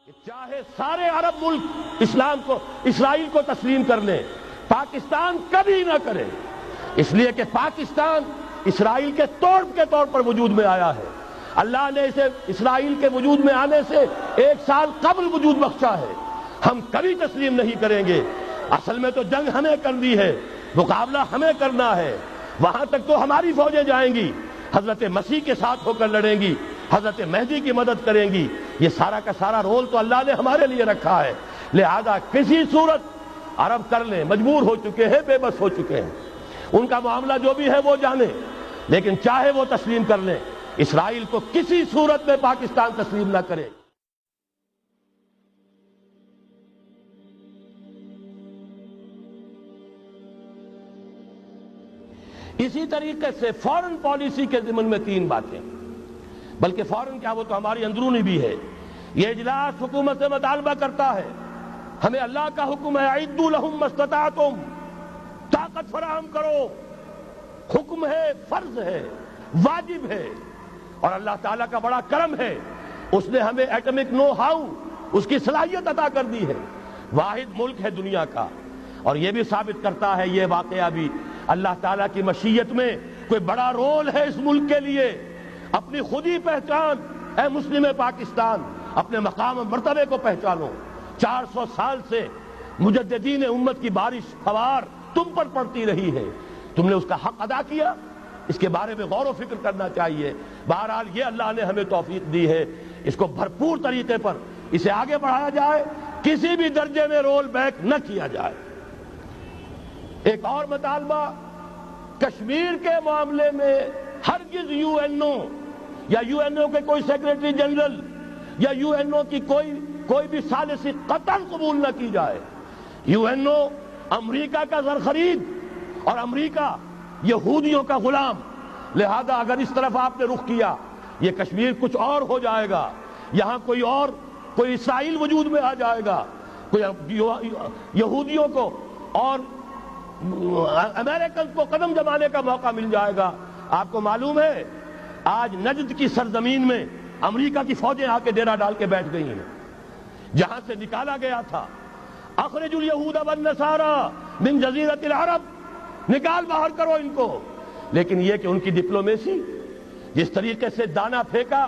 کہ چاہے سارے عرب ملک اسرائیل کو تسلیم کر لیں، پاکستان کبھی نہ کرے، اس لیے کہ پاکستان اسرائیل کے طور پر وجود میں آیا ہے۔ اللہ نے اسے اسرائیل کے وجود میں آنے سے 1 سال قبل وجود بخشا ہے۔ ہم کبھی تسلیم نہیں کریں گے۔ اصل میں تو جنگ ہمیں کرنی ہے، مقابلہ ہمیں کرنا ہے، وہاں تک تو ہماری فوجیں جائیں گی، حضرت مسیح کے ساتھ ہو کر لڑیں گی، حضرت مہدی کی مدد کریں گی۔ یہ سارا کا سارا رول تو اللہ نے ہمارے لیے رکھا ہے، لہذا کسی صورت عرب کر لیں، مجبور ہو چکے ہیں، بے بس ہو چکے ہیں، ان کا معاملہ جو بھی ہے وہ جانیں، لیکن چاہے وہ تسلیم کر لیں، اسرائیل کو کسی صورت میں پاکستان تسلیم نہ کرے۔ اسی طریقے سے فورن پالیسی کے ضمن میں 3 باتیں، بلکہ فورن کیا، وہ تو ہماری اندرونی بھی ہے۔ یہ اجلاس حکومت سے مطالبہ کرتا ہے، ہمیں اللہ کا حکم ہے اعدوا لهم ما استطعتم، طاقت فراہم کرو، حکم ہے، فرض ہے، واجب ہے، اور اللہ تعالیٰ کا بڑا کرم ہے، اس نے ہمیں ایٹمک نو ہاؤ، اس کی صلاحیت عطا کر دی ہے، واحد ملک ہے دنیا کا۔ اور یہ بھی ثابت کرتا ہے یہ واقعہ بھی، اللہ تعالیٰ کی مشیت میں کوئی بڑا رول ہے اس ملک کے لیے۔ اپنی خودی پہچان، اے مسلم پاکستان، اپنے مقام و مرتبے کو پہچانو۔ 400 سال سے مجددین امت کی بارش فوار تم پر پڑتی رہی ہے، تم نے اس کا حق ادا کیا، اس کے بارے میں غور و فکر کرنا چاہیے۔ بہرحال یہ اللہ نے ہمیں توفیق دی ہے، اس کو بھرپور طریقے پر اسے آگے بڑھایا جائے، کسی بھی درجے میں رول بیک نہ کیا جائے۔ ایک اور مطالبہ، کشمیر کے معاملے میں ہرگز یو این او یا یو این او کے کوئی سیکریٹری جنرل یا یو این او کی کوئی بھی ثالثی قطعاً قبول نہ کی جائے۔ یو این او امریکہ کا زر خرید اور امریکہ یہودیوں کا غلام، لہذا اگر اس طرف آپ نے رخ کیا، یہ کشمیر کچھ اور ہو جائے گا، یہاں کوئی اسرائیل وجود میں آ جائے گا، کوئی یہودیوں کو اور امریکن کو قدم جمانے کا موقع مل جائے گا۔ آپ کو معلوم ہے آج نجد کی سرزمین میں امریکہ کی فوجیں آ کے ڈیرا ڈال کے بیٹھ گئی ہیں، جہاں سے نکالا گیا تھا اخرج الیہود والنصارى من جزیرۃ العرب، نکال باہر کرو ان کو۔ لیکن یہ کہ ان کی ڈپلومیسی، جس طریقے سے دانا پھینکا،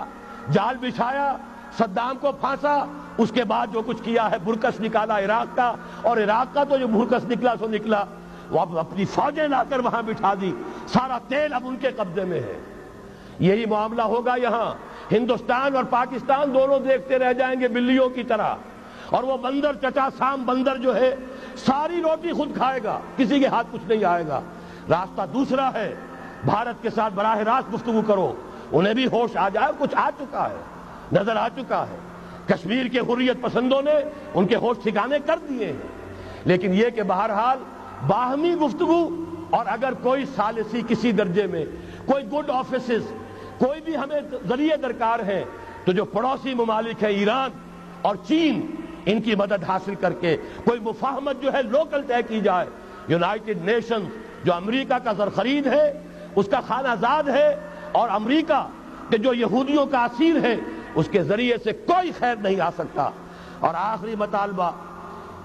جال بچھایا، صدام کو پھانسا، اس کے بعد جو کچھ کیا ہے، برکس نکالا عراق کا، اور عراق کا تو جو برکس نکلا سو نکلا، وہ اب اپنی فوجیں لا کر وہاں بٹھا دی، سارا تیل اب ان کے قبضے میں ہے۔ یہی معاملہ ہوگا یہاں، ہندوستان اور پاکستان دونوں دیکھتے رہ جائیں گے بلیوں کی طرح، اور وہ بندر چچا سام بندر جو ہے ساری روٹی خود کھائے گا، کسی کے ہاتھ کچھ نہیں آئے گا۔ راستہ دوسرا ہے، بھارت کے ساتھ براہ راست گفتگو کرو، انہیں بھی ہوش آ جائے، کچھ آ چکا ہے، نظر آ چکا ہے، کشمیر کے حریت پسندوں نے ان کے ہوش ٹھکانے کر دیے ہیں۔ لیکن یہ کہ بہرحال باہمی گفتگو، اور اگر کوئی ثالثی کسی درجے میں، کوئی گڈ آفیسز، کوئی بھی ہمیں ذریعے درکار ہیں، تو جو پڑوسی ممالک ہیں ایران اور چین، ان کی مدد حاصل کر کے کوئی مفاہمت جو ہے لوکل طے کی جائے۔ یونائٹڈ نیشنز جو امریکہ کا زر خرید ہے، اس کا خانہ زاد ہے، اور امریکہ کہ جو یہودیوں کا اسیر ہے، اس کے ذریعے سے کوئی خیر نہیں آ سکتا۔ اور آخری مطالبہ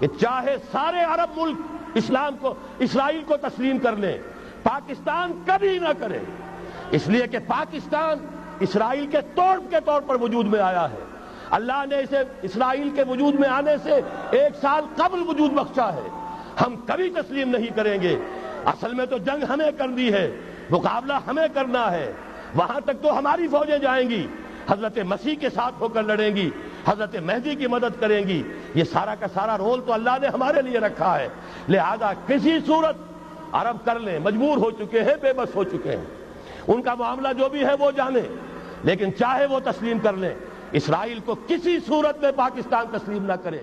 کہ چاہے سارے عرب ملک اسرائیل کو تسلیم کر لیں، پاکستان کبھی نہ کرے، اس لیے کہ پاکستان اسرائیل کے طور پر وجود میں آیا ہے۔ اللہ نے اسے اسرائیل کے وجود میں آنے سے 1 سال قبل وجود بخشا ہے۔ ہم کبھی تسلیم نہیں کریں گے۔ اصل میں تو جنگ ہمیں کرنی ہے، مقابلہ ہمیں کرنا ہے، وہاں تک تو ہماری فوجیں جائیں گی، حضرت مسیح کے ساتھ ہو کر لڑیں گی، حضرت مہدی کی مدد کریں گی۔ یہ سارا کا سارا رول تو اللہ نے ہمارے لیے رکھا ہے، لہذا کسی صورت عرب کر لیں، مجبور ہو چکے ہیں، بے بس ہو چکے ہیں، ان کا معاملہ جو بھی ہے وہ جانیں، لیکن چاہے وہ تسلیم کر لیں، اسرائیل کو کسی صورت میں پاکستان تسلیم نہ کرے۔